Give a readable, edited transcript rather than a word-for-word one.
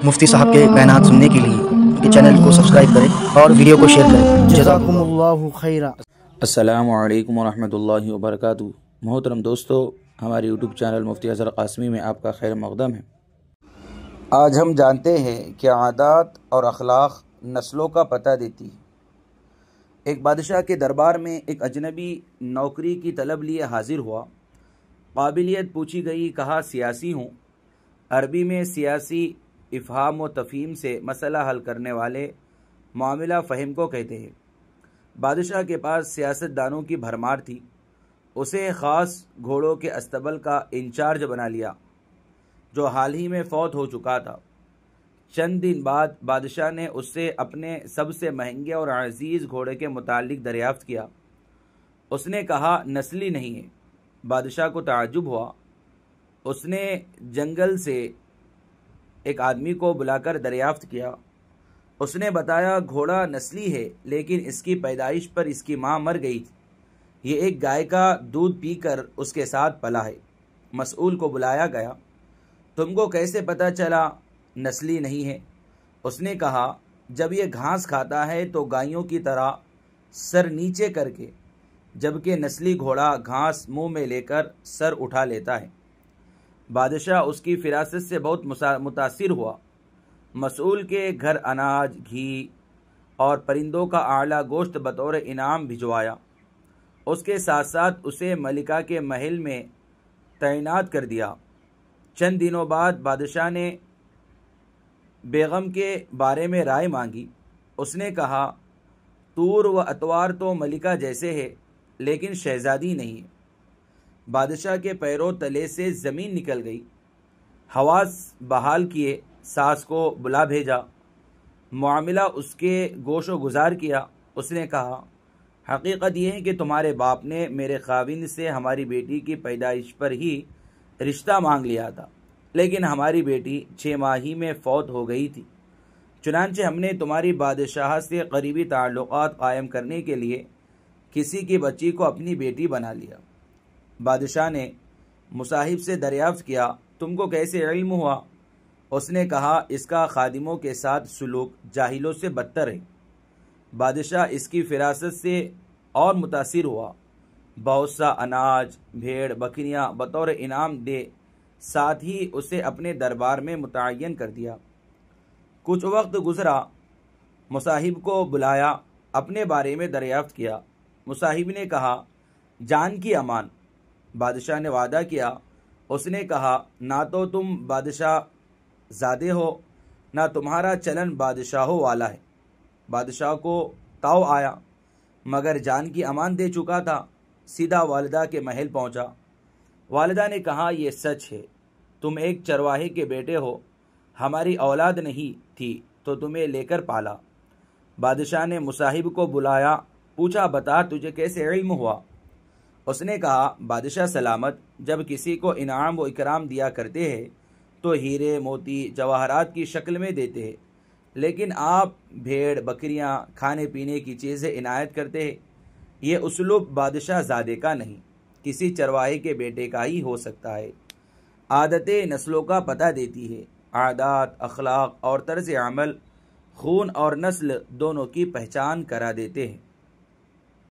مفتی صاحب کے بیانات سننے کے لیے ان کے چینل کو سبسکرائب کریں اور ویڈیو کو شیئر کریں۔ جزاکم اللہ خیرا۔ السلام علیکم ورحمۃ اللہ وبرکاتہ۔ محترم دوستو، ہمارے یوٹیوب چینل مفتی اظہر قاسمی میں آپ کا خیر مقدم ہے۔ آج ہم جانتے ہیں کہ عادات اور اخلاق نسلوں کا پتہ دیتی ہے۔ ایک بادشاہ کے دربار میں ایک اجنبی نوکری کی طلب لیے حاضر ہوا۔ قابلیت پوچھی گئی، کہا سیاسی ہوں۔ عربی میں سیاسی افہام و تفہیم سے مسئلہ حل کرنے والے معاملہ فہم کو کہتے ہیں۔ بادشاہ کے پاس سیاست دانوں کی بھرمار تھی۔ اسے خاص گھوڑوں کے استبل کا انچارج بنا لیا، جو حال ہی میں فوت ہو چکا تھا۔ چند دن بعد بادشاہ نے اس سے اپنے سب سے مہنگے اور عزیز گھوڑے کے متعلق دریافت کیا۔ اس نے کہا نسلی نہیں ہے۔ بادشاہ کو تعجب ہوا۔ اس نے جنگل سے ایک آدمی کو بلا کر دریافت کیا۔ اس نے بتایا گھوڑا نسلی ہے، لیکن اس کی پیدائش پر اس کی ماں مر گئی تھی۔ یہ ایک گائے کا دودھ پی کر اس کے ساتھ پلا ہے۔ مسئول کو بلایا گیا۔ تم کو کیسے پتہ چلا نسلی نہیں ہے؟ اس نے کہا جب یہ گھاس کھاتا ہے تو گائیوں کی طرح سر نیچے کر کے، جبکہ نسلی گھوڑا گھاس منہ میں لے کر سر اٹھا لیتا ہے۔ بادشاہ اس کی فراست سے بہت متاثر ہوا۔ مسئول کے گھر اناج، گھی اور پرندوں کا اعلیٰ گوشت بطور انعام بھجوایا۔ اس کے ساتھ ساتھ اسے ملکہ کے محل میں تعینات کر دیا۔ چند دنوں بعد بادشاہ نے بیگم کے بارے میں رائے مانگی۔ اس نے کہا طور و اطوار تو ملکہ جیسے ہے، لیکن شہزادی نہیں ہے۔ بادشاہ کے پیروں تلے سے زمین نکل گئی۔ حواس بحال کیے، ساس کو بلا بھیجا، معاملہ اس کے گوش و گزار کیا۔ اس نے کہا حقیقت یہ ہے کہ تمہارے باپ نے میرے خاوند سے ہماری بیٹی کی پیدائش پر ہی رشتہ مانگ لیا تھا، لیکن ہماری بیٹی 6 ماہی میں فوت ہو گئی تھی۔ چنانچہ ہم نے تمہاری بادشاہ سے قریبی تعلقات قائم کرنے کے لیے کسی کی بچی کو اپنی بیٹی بنا لیا۔ بادشاہ نے مصاحب سے دریافت کیا تم کو کیسے علم ہوا؟ اس نے کہا اس کا خادموں کے ساتھ سلوک جاہلوں سے بدتر ہے۔ بادشاہ اس کی فراست سے اور متاثر ہوا۔ بہت سا اناج، بھیڑ بکریاں بطور انعام دے، ساتھ ہی اسے اپنے دربار میں متعین کر دیا۔ کچھ وقت گزرا، مصاحب کو بلایا، اپنے بارے میں دریافت کیا۔ مصاحب نے کہا جان کی امان۔ بادشاہ نے وعدہ کیا۔ اس نے کہا نہ تو تم بادشاہ زادے ہو، نہ تمہارا چلن بادشاہوں والا ہے۔ بادشاہ کو تاؤ آیا، مگر جان کی امان دے چکا تھا۔ سیدھا والدہ کے محل پہنچا۔ والدہ نے کہا یہ سچ ہے، تم ایک چرواہے کے بیٹے ہو، ہماری اولاد نہیں تھی تو تمہیں لے کر پالا۔ بادشاہ نے مصاحب کو بلایا، پوچھا بتا تجھے کیسے علم ہوا؟ اس نے کہا بادشاہ سلامت، جب کسی کو انعام و اکرام دیا کرتے ہیں تو ہیرے موتی جواہرات کی شکل میں دیتے ہیں، لیکن آپ بھیڑ بکریاں کھانے پینے کی چیزیں عنایت کرتے ہیں۔ یہ اسلوب بادشاہ زادے کا نہیں، کسی چرواہے کے بیٹے کا ہی ہو سکتا ہے۔ عادتیں نسلوں کا پتہ دیتی ہے۔ عادات، اخلاق اور طرز عمل خون اور نسل دونوں کی پہچان کرا دیتے ہیں۔